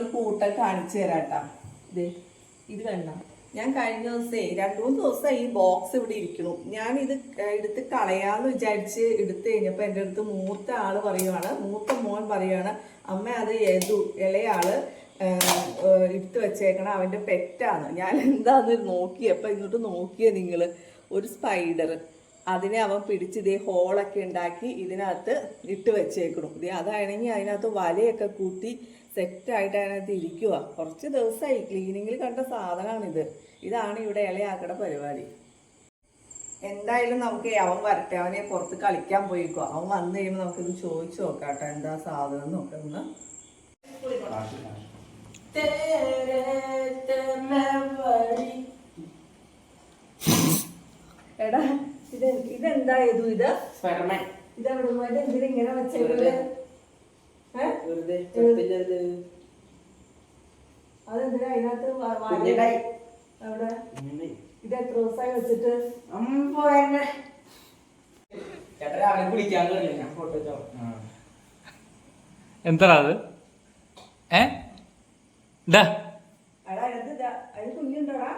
ഒരു കൂട്ടം കാണിച്ചു തരാട്ടാ. ഇത് കണ്ട, ഞാൻ കഴിഞ്ഞ ദിവസേ 2-3 ദിവസം ഈ ബോക്സ് ഇവിടെ ഇരിക്കണു. ഞാൻ ഇത് എടുത്ത് കളയാന്ന് വിചാരിച്ച് എടുത്തു കഴിഞ്ഞപ്പോ എൻ്റെ അടുത്ത് മൂത്ത മോൻ പറയുവാണ്, അമ്മ അത് ഇളയാള് എടുത്ത് വെച്ചേക്കണം, അവന്റെ പെറ്റാണ്. ഞാൻ എന്താന്ന് നോക്കിയപ്പോ ഇങ്ങോട്ട് നോക്കിയ നിങ്ങള്, ഒരു സ്പൈഡർ, അതിനെ അവൻ പിടിച്ച് ഇതേ ഹോളൊക്കെ ഉണ്ടാക്കി ഇതിനകത്ത് ഇട്ട് വെച്ചേക്കണം. അതാണെങ്കിൽ അതിനകത്ത് വലയൊക്കെ കൂട്ടി സെറ്റായിട്ട് അതിനകത്ത് ഇരിക്കുക. കുറച്ച് ദിവസമായി ക്ലീനിങ്ങിൽ കണ്ട സാധനമാണിത്. ഇതാണ് ഇവിടെ ഇളയാക്കട പരിപാടി. എന്തായാലും നമുക്ക് അവൻ വരട്ടെ, അവനെ പുറത്ത് കളിക്കാൻ പോയിക്കോ. അവൻ വന്നു കഴിയുമ്പോൾ നമുക്കിത് ചോദിച്ചു നോക്കാട്ടോ എന്താ സാധനം നോക്കെ ഒന്ന്. എടാ ഇതെന്താ ഇത്? ഇതെവിടെ എന്തിനിങ്ങനെ വെച്ചത്? അതെന്തിനാ അതിനകത്ത് അവിടെ? ഇത് എത്ര ദിവസമായി വെച്ചിട്ട്? എന്താ അത്? എടാ അതിന് കുഞ്ഞുണ്ടോടാ?